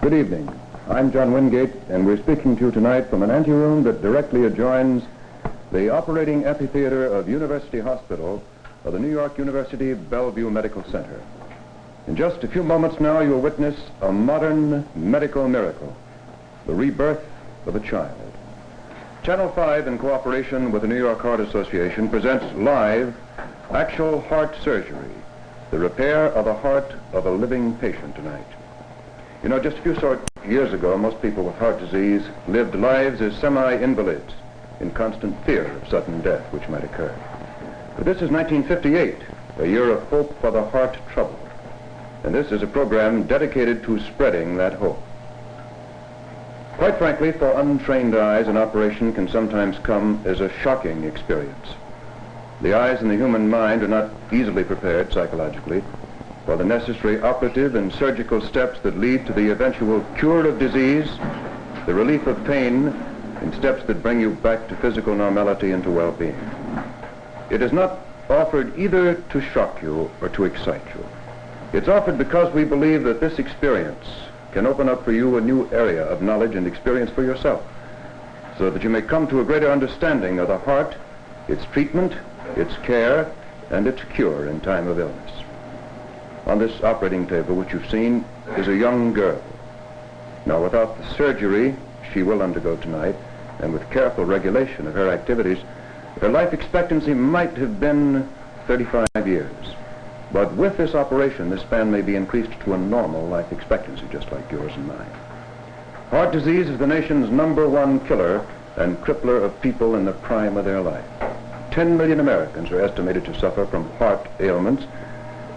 Good evening. I'm John Wingate, and we're speaking to you tonight from an anteroom that directly adjoins the operating amphitheater of University Hospital of the New York University Bellevue Medical Center. In just a few moments now, you'll witness a modern medical miracle, the rebirth of a child. Channel 5, in cooperation with the New York Heart Association, presents live actual heart surgery, the repair of the heart of a living patient tonight. You know, just a few short years ago, most people with heart disease lived lives as semi-invalids in constant fear of sudden death, which might occur. But this is 1958, a year of hope for the heart troubled. And this is a program dedicated to spreading that hope. Quite frankly, for untrained eyes, an operation can sometimes come as a shocking experience. The eyes and the human mind are not easily prepared psychologically for the necessary operative and surgical steps that lead to the eventual cure of disease, the relief of pain, and steps that bring you back to physical normality and to well-being. It is not offered either to shock you or to excite you. It's offered because we believe that this experience can open up for you a new area of knowledge and experience for yourself, so that you may come to a greater understanding of the heart, its treatment, its care, and its cure in time of illness. On this operating table, which you've seen, is a young girl. Now, without the surgery she will undergo tonight, and with careful regulation of her activities, her life expectancy might have been 35 years. But with this operation, this span may be increased to a normal life expectancy, just like yours and mine. Heart disease is the nation's #1 killer and crippler of people in the prime of their life. 10 million Americans are estimated to suffer from heart ailments,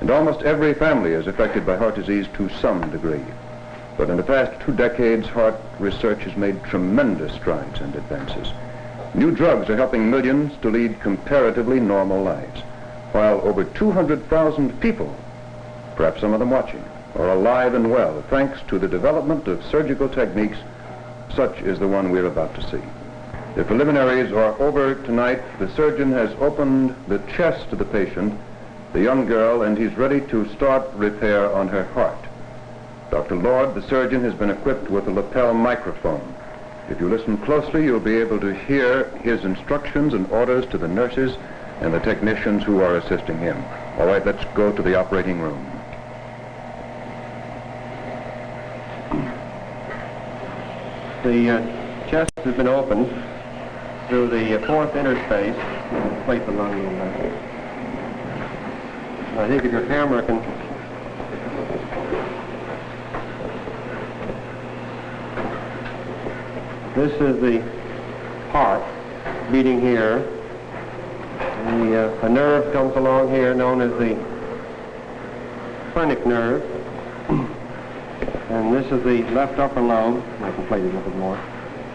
and almost every family is affected by heart disease to some degree. But in the past 2 decades, heart research has made tremendous strides and advances. New drugs are helping millions to lead comparatively normal lives, while over 200,000 people, perhaps some of them watching, are alive and well thanks to the development of surgical techniques such as the one we're about to see. The preliminaries are over tonight. The surgeon has opened the chest of the patient, the young girl, and he's ready to start repair on her heart. Dr. Lord, the surgeon, has been equipped with a lapel microphone. If you listen closely, you'll be able to hear his instructions and orders to the nurses and the technicians who are assisting him. All right, let's go to the operating room. The chest has been opened through the fourth interspace. Plate the lung in there. I think if your camera can... This is the heart beating here. A nerve comes along here known as the phrenic nerve. And this is the left upper lobe. I can plate it a little bit more.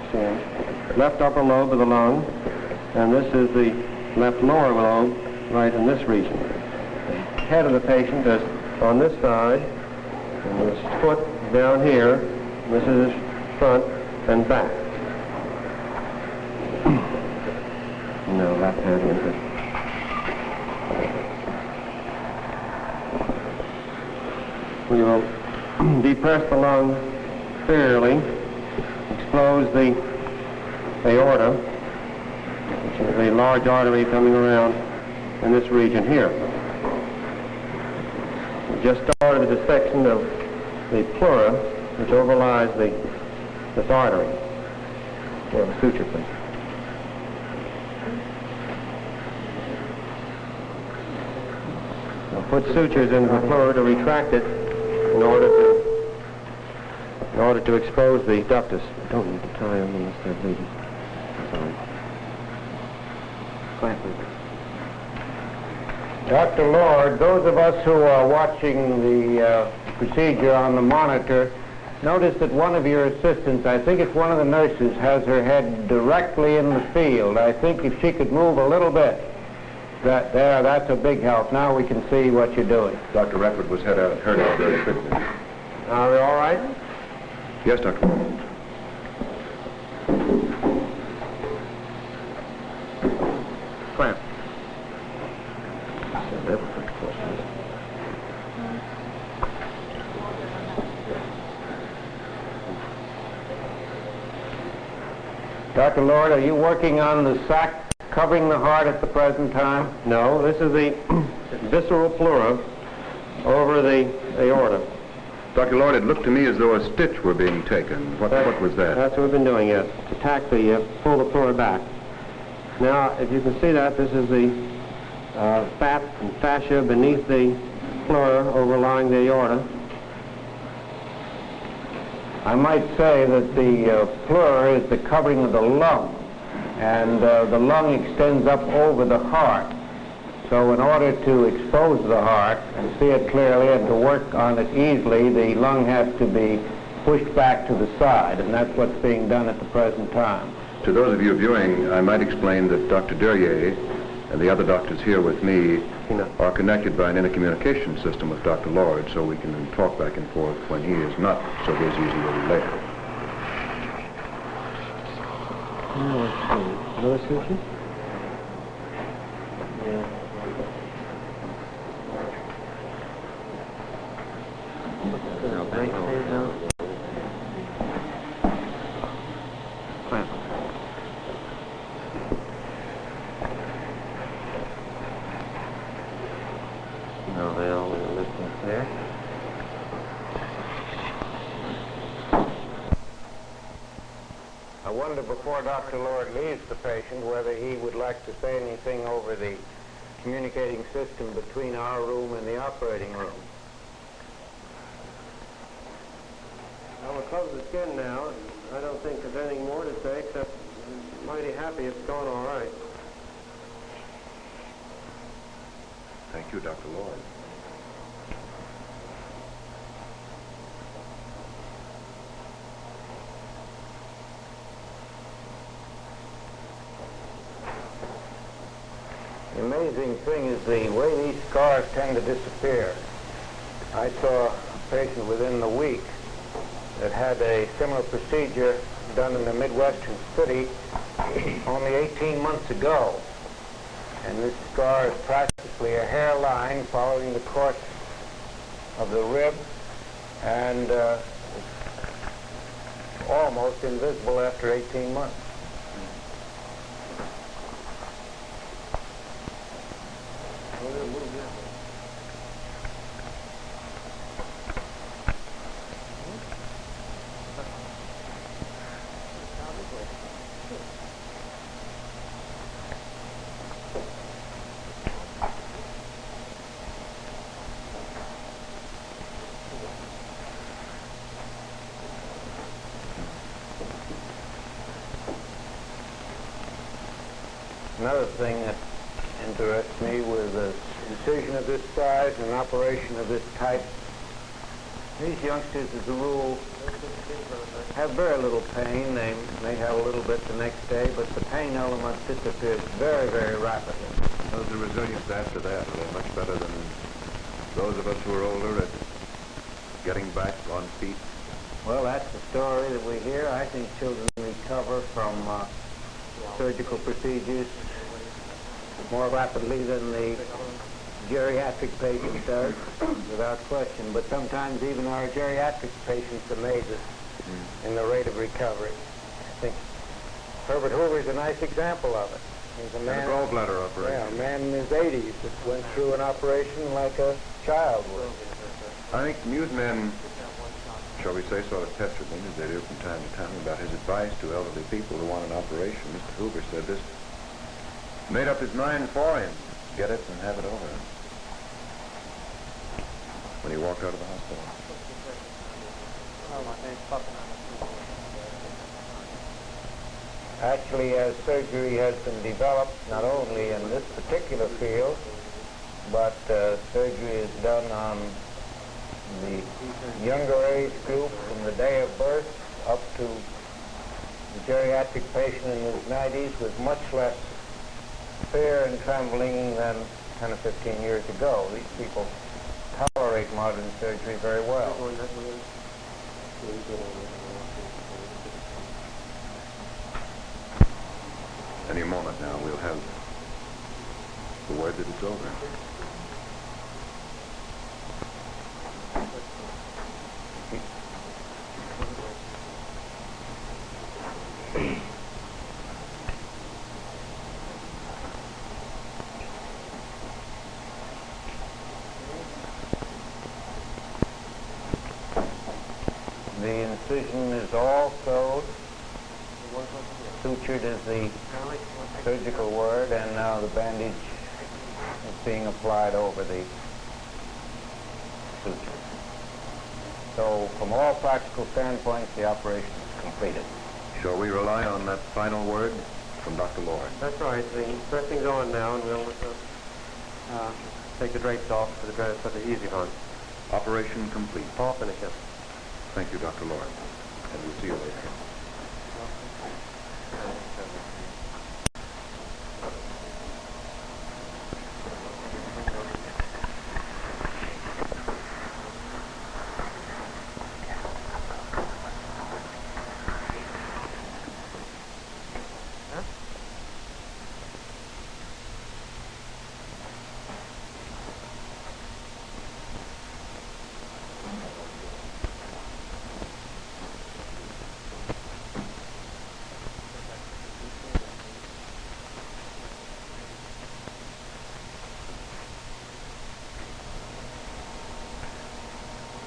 Stand. Left upper lobe of the lung. And this is the left lower lobe right in this region. The head of the patient is on this side. And his foot down here. This is his front and back. No, left hand into it. We will depress the lung fairly, expose the aorta, which is a large artery coming around in this region here. We just started the dissection of the pleura, which overlies this artery. Well, the suture, please. I'll put sutures in the pleura to retract it in order to expose the ductus. I don't need to tie them unless they're bleeding. Sorry. Clamp it. Dr. Lord, those of us who are watching the procedure on the monitor notice that one of your assistants, I think it's one of the nurses, has her head directly in the field. I think if she could move a little bit. That's a big help. Now we can see what you're doing. Dr. Redford was heard out very quickly. Are we all right? Yes, Dr. Clamp. Dr. Lord, are you working on the sac covering the heart at the present time? No, this is the visceral pleura over the aorta. Dr. Lord, it looked to me as though a stitch were being taken. What was that? That's what we've been doing, yes, to tack the, pull the pleura back. Now, if you can see that, this is the fat and fascia beneath the pleura overlying the aorta. I might say that the pleura is the covering of the lung, and the lung extends up over the heart. So in order to expose the heart and see it clearly and to work on it easily, the lung has to be pushed back to the side, and that's what's being done at the present time. To those of you viewing, I might explain that Dr. Derrier and the other doctors here with me are connected by an intercommunication system with Dr. Lord, so we can talk back and forth when he is not so busy as he will be later. Another solution? Yeah. No, they all listen there. I wonder before Dr. Lord leaves the patient whether he would like to say anything over the communicating system between our room and the operating room. Well, we're close to the skin now, and I don't think there's anything more to say except I'm mighty happy it's going all right. Thank you, Dr. Lord. The amazing thing is the way these scars tend to disappear. I saw a patient within the week that had a similar procedure done in a Midwestern city only 18 months ago. And this scar is practically a hairline following the course of the rib, and almost invisible after 18 months. Another thing that interests me with an incision of this size and an operation of this type, these youngsters, as a rule, have very little pain. They may have a little bit the next day, but the pain element disappears very, very rapidly. How's the resilience after that? Are they much better than those of us who are older at getting back on feet? Well, that's the story that we hear. I think children recover from surgical procedures more rapidly than the geriatric patient does, without question. But sometimes even our geriatric patients amaze us in the rate of recovery. I think Herbert Hoover's a nice example of it. He's a man, a gallbladder operation. Yeah, a man in his 80s that went through an operation like a child would. I think newsmen, shall we say, sort of pestered me, as they do from time to time, about his advice to elderly people who want an operation. Mr. Hoover said this made up his mind for him. Get it and have it over. When he walked out of the hospital. Actually, as surgery has been developed, not only in this particular field, but surgery is done on the younger age group from the day of birth up to the geriatric patient in his 90s with much less fear and trembling than 10 or 15 years ago. These people tolerate modern surgery very well. Any moment now, we'll have the word that it's over. The incision is all sewed. Sutured is the surgical word, and now the bandage is being applied over the suture. So from all practical standpoints, the operation is completed. Shall we rely on that final word from Dr. Lord? That's right. The dressing's on now, and we'll take the drapes off for the easy on. Operation complete. All finished up. Thank you, Dr. Lord. And we'll see you later.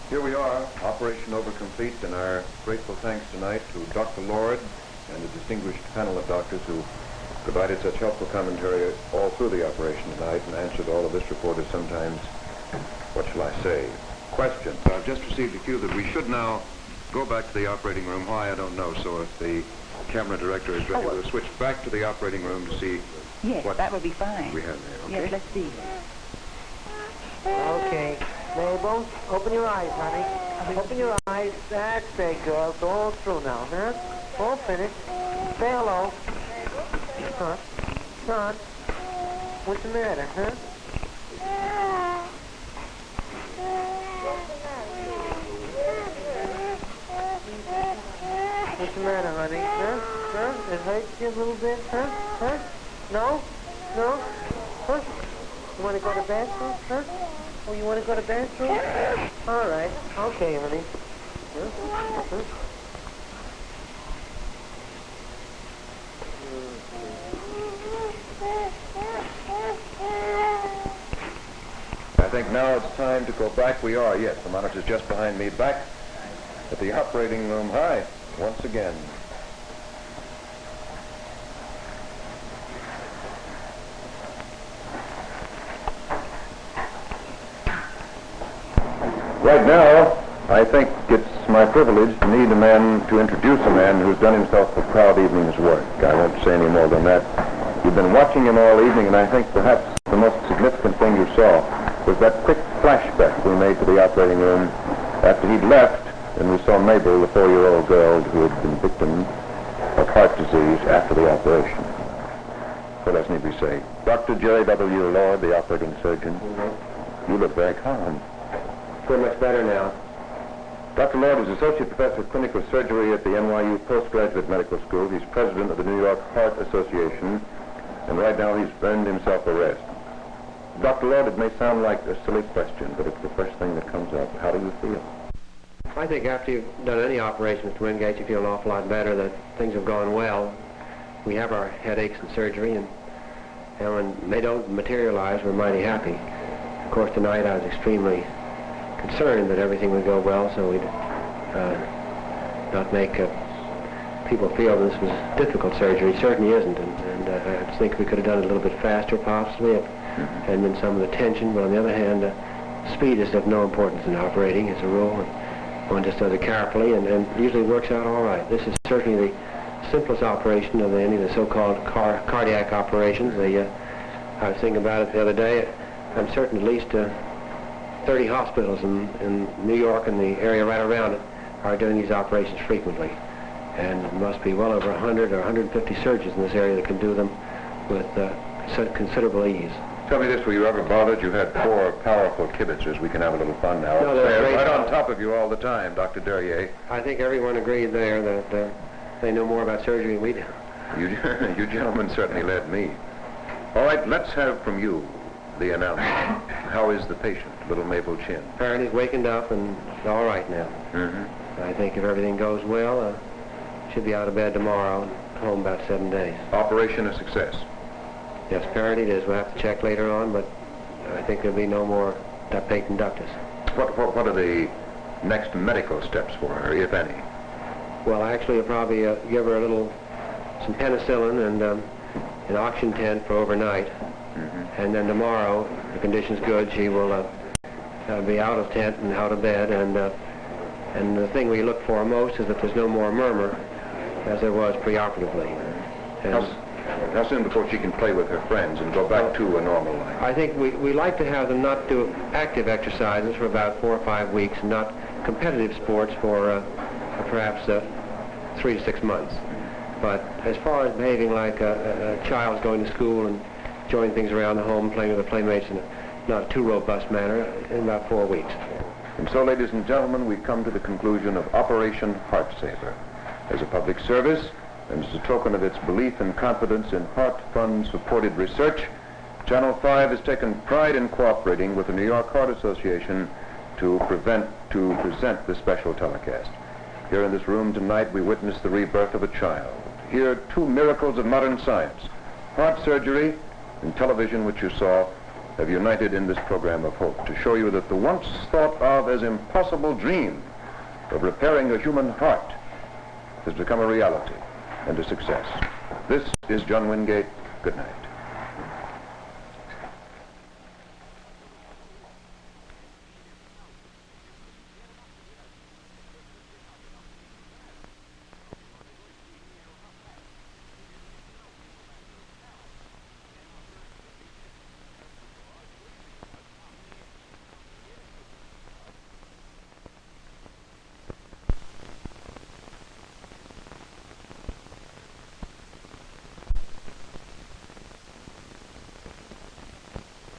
Here we are, operation over complete, and our grateful thanks tonight to Dr. Lord and the distinguished panel of doctors who provided such helpful commentary all through the operation tonight and answered all of this reporter's sometimes, what shall I say, questions. I've just received a cue that we should now go back to the operating room. Why, I don't know. So if the camera director is ready, we'll switch back to the operating room to see what that would be fine. we have there. Okay? Yes, let's see. Okay. Mabel, open your eyes, honey. Open your eyes. That's right, girl. Go all through now, huh? All finished. Say hello. Son. Son. What's the matter, huh? What's the matter, honey? Huh? Huh? It hurts you a little bit, huh? Huh? No? No? Huh? You want to go to the bathroom, huh? Oh, you want to go to the bathroom? All right. Okay, honey. Huh? Huh? I think now it's time to go back. We are, yes. The monitor's just behind me. Back at the operating room. Hi, once again. Right now, I think it's my privilege to need to introduce a man who's done himself a proud evening's work. I won't say any more than that. You've been watching him all evening, and I think perhaps the most significant thing you saw was that quick flashback we made to the operating room after he'd left, and we saw Mabel, the 4-year-old girl who had been victim of heart disease after the operation. What else need we say? Dr. Jerry W. Lord, the operating surgeon. You look very calm. Feel much better now. Dr. Lord is Associate Professor of Clinical Surgery at the NYU Postgraduate Medical School. He's President of the New York Heart Association, and right now he's earned himself a rest. Dr. Lord, it may sound like a silly question, but it's the first thing that comes up. How do you feel? I think after you've done any operation, Mr. Wingate, you feel an awful lot better, that things have gone well. We have our headaches and surgery, and when they don't materialize, we're mighty happy. Of course, tonight I was extremely concerned that everything would go well, so we'd not make people feel this was difficult surgery. It certainly isn't, and I think we could have done it a little bit faster, possibly, if hadn't been some of the tension. But on the other hand, speed is of no importance in operating, as a rule, and one just does it carefully, and usually works out all right. This is certainly the simplest operation of any of the so-called cardiac operations. I was thinking about it the other day. I'm certain at least 30 hospitals in New York and the area right around it are doing these operations frequently. And there must be well over 100 or 150 surgeons in this area that can do them with considerable ease. Tell me this, were you ever bothered? You had 4 powerful kibitzers. We can have a little fun now. No, they're great. Right on top of you all the time, Dr. Derrier. I think everyone agreed there that they know more about surgery than we do. You gentlemen certainly led me. All right, let's have from you the announcement. How is the patient, little Mabel Chin? Apparently he's wakened up and all right now. I think if everything goes well, should be out of bed tomorrow and home about 7 days. Operation a success. Yes, apparently it is. We'll have to check later on, but I think there'll be no more patent ductus. What are the next medical steps for her, if any? Well, actually, I'll probably give her some penicillin and an oxygen tent for overnight. And then tomorrow, if the condition's good, she will be out of tent and out of bed. And the thing we look for most is that there's no more murmur as there was preoperatively. How soon before she can play with her friends and go back to a normal life? I think we like to have them not do active exercises for about 4 or 5 weeks, and not competitive sports for perhaps 3 to 6 months. But as far as behaving like a child's going to school and enjoying things around the home, playing with her playmates in a not too robust manner, in about 4 weeks. And so, ladies and gentlemen, we come to the conclusion of Operation Heart Saver. As a public service, and as a token of its belief and confidence in Heart Fund-supported research, Channel 5 has taken pride in cooperating with the New York Heart Association to present this special telecast. Here in this room tonight, we witness the rebirth of a child. Here, 2 miracles of modern science, heart surgery and television, which you saw, have united in this program of hope to show you that the once thought of as impossible dream of repairing a human heart has become a reality and a success. This is John Wingate. Good night.